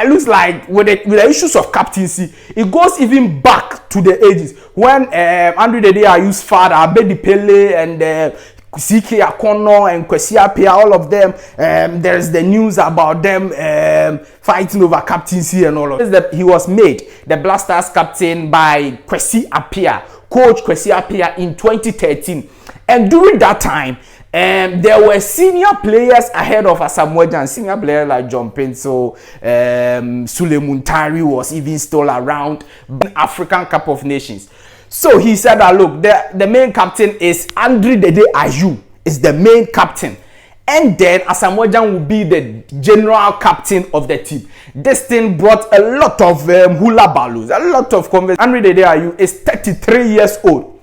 it looks like with the issues of captaincy, it goes even back to the ages when Andrew Dede Ayew's father, Abedi Pele, and CK Akono and Kwesi Appiah, all of them, there's the news about them fighting over captaincy and all of this. He was made the Black Stars captain by Kwesi Appiah, coach Kwesi Appiah, in 2013. And during that time, there were senior players ahead of Asamoah Gyan, senior players like John Pinto, Suleiman Tari was even still around, African Cup of Nations. So he said that, look, the main captain is Andrew Dede Ayew, is the main captain. And then Asamoah Gyan will be the general captain of the team. This thing brought a lot of hula balloons, a lot of conversation. Andrew Dede Ayew is 33 years old.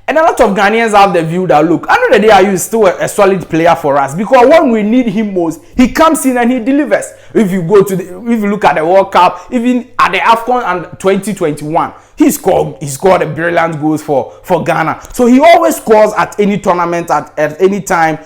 And a lot of Ghanaians have the view that, look, Andrew Dede Ayew is still a solid player for us, because when we need him most, he comes in and he delivers. If you look at the World Cup, even at the AFCON and 2021, he scored a brilliant goals for Ghana. So he always scores at any tournament, at any time.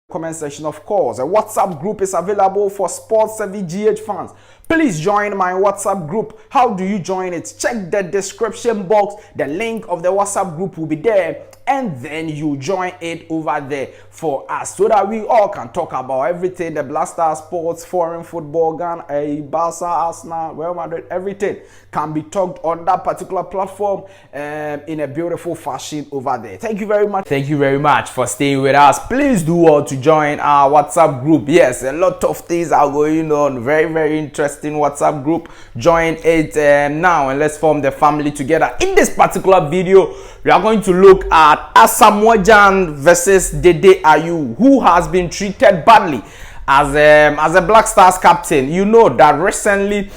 Comment section, of course. A WhatsApp group is available for Sports GH fans. Please join my WhatsApp group. How do you join it? Check the description box. The link of the WhatsApp group will be there, and then you join it over there for us, so that we all can talk about everything, the Black Stars, sports, foreign football, Ghana, Barca, Arsenal, Real Madrid, everything can be talked on that particular platform in a beautiful fashion over there. Thank you very much. Thank you very much for staying with us. Please do all to join our WhatsApp group. Yes, a lot of things are going on. Very, very interesting WhatsApp group. Join it now, and let's form the family together. In this particular video, we are going to look at Asamoah Gyan versus Dede Ayew, who has been treated badly as a Black Stars captain. You know that recently,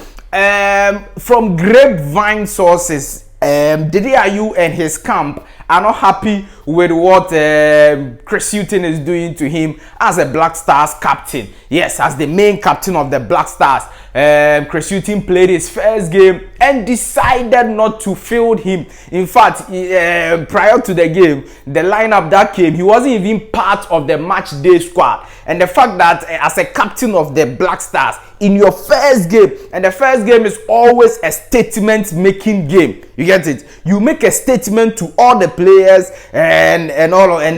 from grapevine sources, Dede Ayew and his camp are not happy with what Hughton is doing to him as a Black Stars captain. Yes, as the main captain of the Black Stars. Hughton played his first game and decided not to field him. In fact, prior to the game, the lineup that came, he wasn't even part of the match day squad. And the fact that as a captain of the Black Stars, in your first game, and the first game is always a statement making game. You get it? You make a statement to all the players and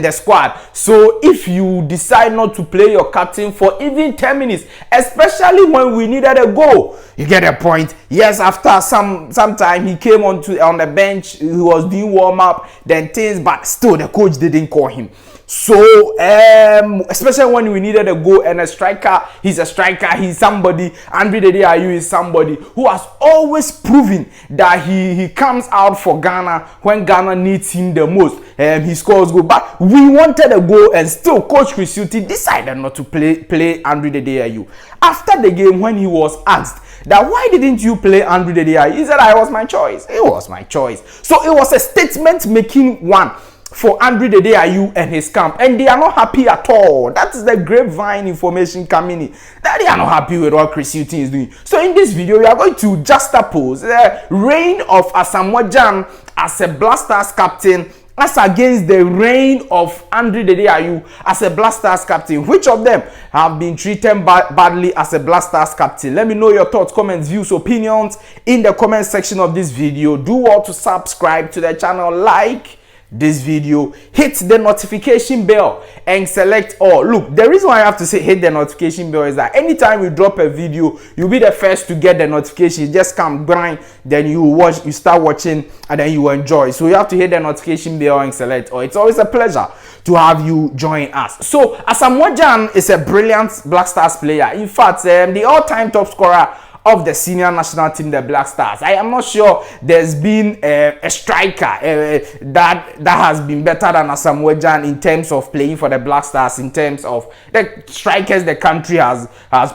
the squad. So if you decide not to play your captain for even 10 minutes, especially when we needed a goal, you get a point. Yes, after some time he came on the bench, he was doing warm up, then things, but still the coach didn't call him. So, especially when we needed a goal and a striker, he's a striker, he's somebody. Andrew Dede Ayew is somebody who has always proven that he comes out for Ghana when Ghana needs him the most. He scores goal. But we wanted a goal, and still Coach Hughton decided not to play Andrew Dede Ayew. After the game, when he was asked that why didn't you play Andrew Dede Ayew, he said, it was my choice. It was my choice. So it was a statement making one for Andrew Dede Ayew and his camp, and they are not happy at all. That is the grapevine information coming in, that they are not happy with what Hughton is doing. So in this video, we are going to juxtapose the reign of Asamoah Gyan as a Black Stars captain as against the reign of Andrew Dede Ayew as a Black Stars captain. Which of them have been treated badly as a Black Stars captain? Let me know your thoughts, comments, views, opinions in the comment section of this video. Do all to subscribe to the channel, like this video, hit the notification bell and select all. Look, the reason why I have to say hit the notification bell is that anytime we drop a video, you'll be the first to get the notification. Just come grind, then you start watching, and then you enjoy. So you have to hit the notification bell and select all. It's always a pleasure to have you join us. So Asamoah Gyan is a brilliant Black Stars player. In fact, the all-time top scorer of the senior national team, the Black Stars. I am not sure there's been a striker that has been better than Asamoah Gyan in terms of playing for the Black Stars, in terms of the strikers the country has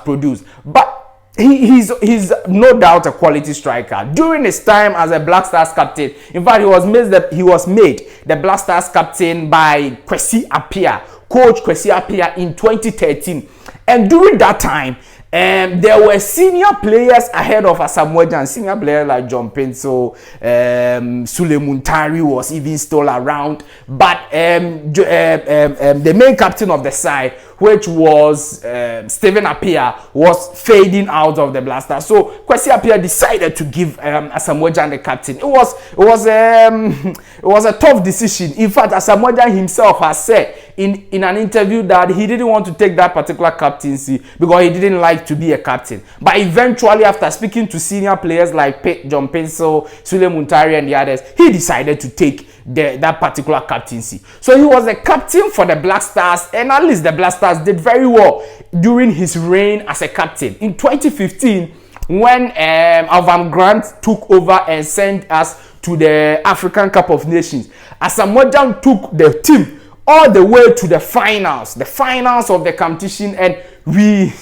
produced. But he's no doubt a quality striker. During his time as a Black Stars captain, in fact, he was made the Black Stars captain by Kwesi Appiah, coach Kwesi Appiah in 2013. And during that time, there were senior players ahead of Asamoah Gyan, senior players like John Penso, Sule Muntari was even still around, but the main captain of the side, which was Stephen Appiah, was fading out of the Black Stars. So Kwesi Appiah decided to give Asamoah Gyan the captain. It was a tough decision. In fact, Asamoah Gyan himself has said in an interview that he didn't want to take that particular captaincy because he didn't like to be a captain. But eventually, after speaking to senior players like John Pencil, Sule Muntari, and the others, he decided to take that particular captaincy. So he was a captain for the Black Stars, and at least the Black Stars did very well during his reign as a captain. In 2015, when Asamoah Gyan took over and sent us to the African Cup of Nations, Asamoah Gyan took the team all the way to the finals of the competition, and we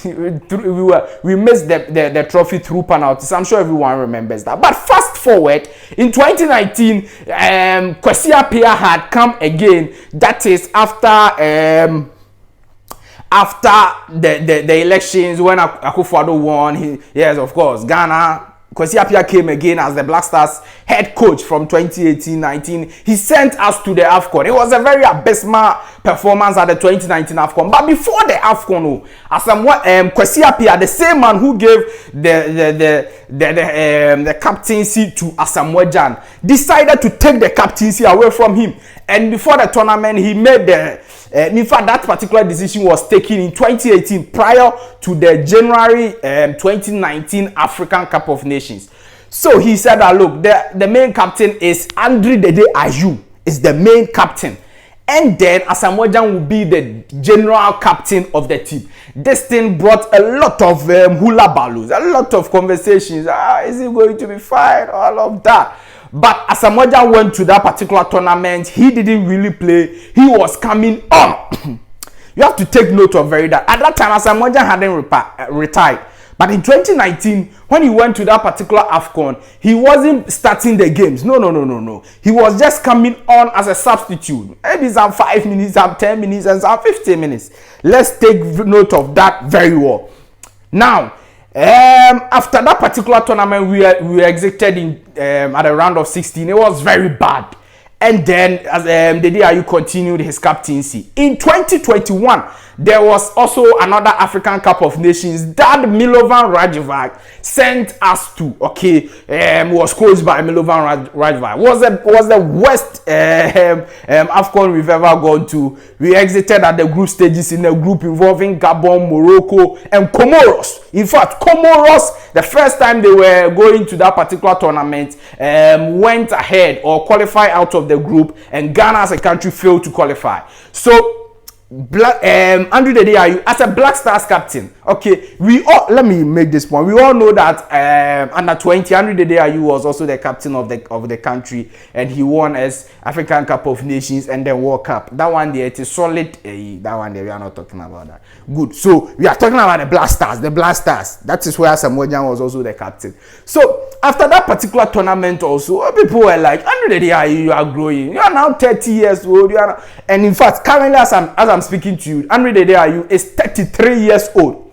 missed the trophy through penalties. I'm sure everyone remembers that. But fast forward, in 2019, Kwesi Appiah had come again. That is after the elections, when Akufo-Addo won. Yes, of course, Ghana. Kwesi Appiah came again as the Black Stars head coach from 2018-19. He sent us to the AFCON. It was a very abysmal performance at the 2019 AFCON. But before the AFCON, Kwesi Appiah, the same man who gave the captaincy to Asamoah Gyan, decided to take the captaincy away from him. And before the tournament, he made in fact, that particular decision was taken in 2018 prior to the January 2019 African Cup of Nations. So he said that, look, the main captain is Dede Ayew, is the main captain. And then Asamoah Gyan will be the general captain of the team. This thing brought a lot of hula balloons, a lot of conversations. Is he going to be fired? All of that. But Asamoah Gyan went to that particular tournament. He didn't really play. He was coming on. You have to take note of that. At that time, Asamoah Gyan hadn't retired. But in 2019, when he went to that particular AFCON, he wasn't starting the games. No. He was just coming on as a substitute. Maybe some 5 minutes, some 10 minutes, and some 15 minutes. Let's take note of that very well. Now, after that particular tournament, we exited at a round of 16. It was very bad. And then as Dede Ayew continued his captaincy. In 2021, there was also another African Cup of Nations that Milovan Rajevac sent us to. Was coached by Milovan Rajevac. Was the worst AFCON we've ever gone to. We exited at the group stages in a group involving Gabon, Morocco, and Comoros. In fact, Comoros, the first time they were going to that particular tournament, went ahead or qualified out of the group, and Ghana as a country failed to qualify. So Dede Ayew as a Black Stars captain. Let me make this point. We all know that under 20, Dede Ayew was also the captain of the country, and he won as African Cup of Nations and then World Cup. That one there, it is solid. That one there, we are not talking about that. Good. So we are talking about the Black Stars. The Black Stars. That is where Asamoah Gyan was also the captain. So after that particular tournament, also people were like, Dede Ayew, you are growing. You are now 30 years old. And in fact, currently as I'm speaking to you, Dede Ayew is 33 years old.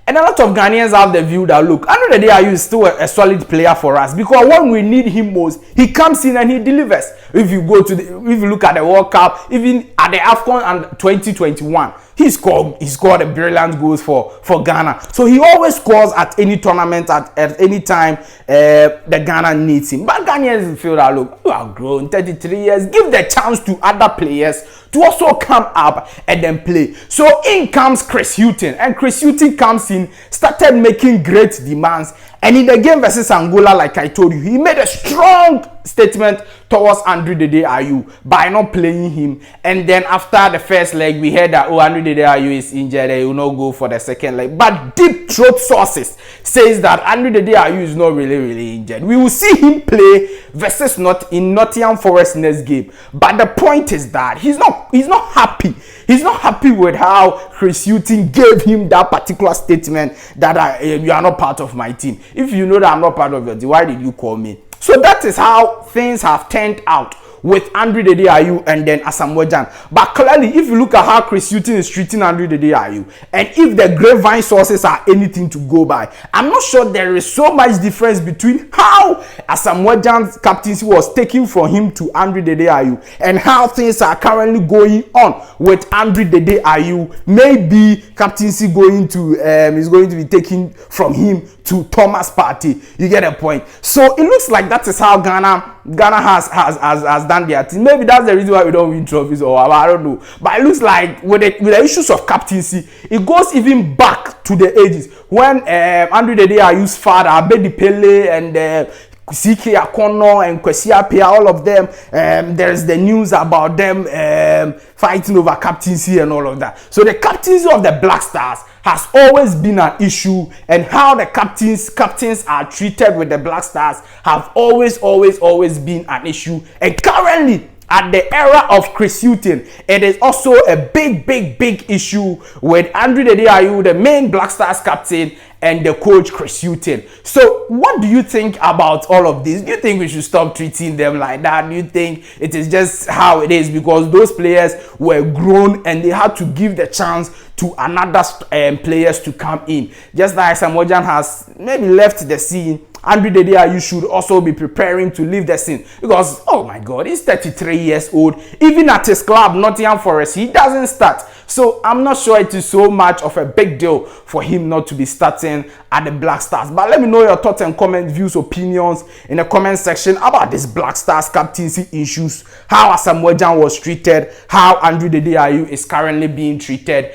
And a lot of Ghanaians have the view that, look, Dede Ayew is still a solid player for us, because when we need him most, he comes in and he delivers. If you look at the World Cup, even at the AFCON and 2021, he scored a brilliant goals for Ghana. So he always scores at any tournament, at any time the Ghana needs him. But Ghanaians feel that, look, you are grown, 33 years, give the chance to other players to also come up and then play. So in comes Hughton, and Hughton comes in, started making great demands, And in the game versus Angola, like I told you, he made a strong statement towards Dede Ayew by not playing him. And then after the first leg, we heard that Dede Ayew is injured, he will not go for the second leg. But deep throat sources says that Dede Ayew is not really injured. We will see him play versus Nottingham Forest next game. But the point is that he's not happy. He's not happy with how Chris Hughton gave him that particular statement that you are not part of my team. If you know that I'm not part of your team, why did you call me? So that is how things have turned out with Dede Ayew and then Asamoah Gyan. But clearly, if you look at how Chris Hughton is treating Dede Ayew, and if the grapevine sources are anything to go by, I'm not sure there is so much difference between how Asamoah Gyan's captaincy was taken from him to Dede Ayew and how things are currently going on with Dede Ayew. Maybe captaincy is going to be taken from him to Thomas Partey. You get a point. So it looks like that is how Ghana has done their thing. Maybe that's the reason why we don't win trophies, or I don't know. But it looks like with the issues of captaincy, it goes even back to the ages when Dede Ayew's father, Abedi Pele, and CK Akono and Kwesi Appiah, all of them, there's the news about them fighting over captaincy and all of that. So the captaincy of the Black Stars has always been an issue, and how the captains are treated with the Black Stars have always been an issue. And currently, at the era of Chris Hughton, it is also a big issue with Dede Ayew, the main Black Stars captain, and the coach Chris Hughton. So what do you think about all of this? Do you think we should stop treating them like that? Do you think it is just how it is because those players were grown and they had to give the chance to another players to come in? Just like Asamoah Gyan has maybe left the scene, Dede Ayew should also be preparing to leave the scene, because oh my god, he's 33 years old. Even at his club Nottingham Forest, he doesn't start. So I'm not sure it is so much of a big deal for him not to be starting at the Black Stars. But let me know your thoughts and comment, views, opinions in the comment section about this Black Stars captaincy issues, how Asamoah Gyan was treated, how Dede Ayew is currently being treated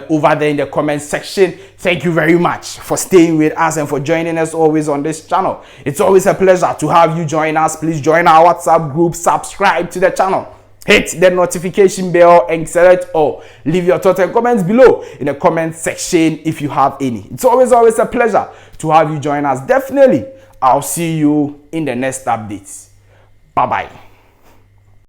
over there in the comment section. Thank you very much for staying with us and for joining us always on this channel. It's always a pleasure to have you join us. Please join our WhatsApp group, subscribe to the channel, hit the notification bell, and select all. Leave your thoughts and comments below in the comment section if you have any. It's always a pleasure to have you join us. Definitely, I'll see you in the next updates. Bye bye.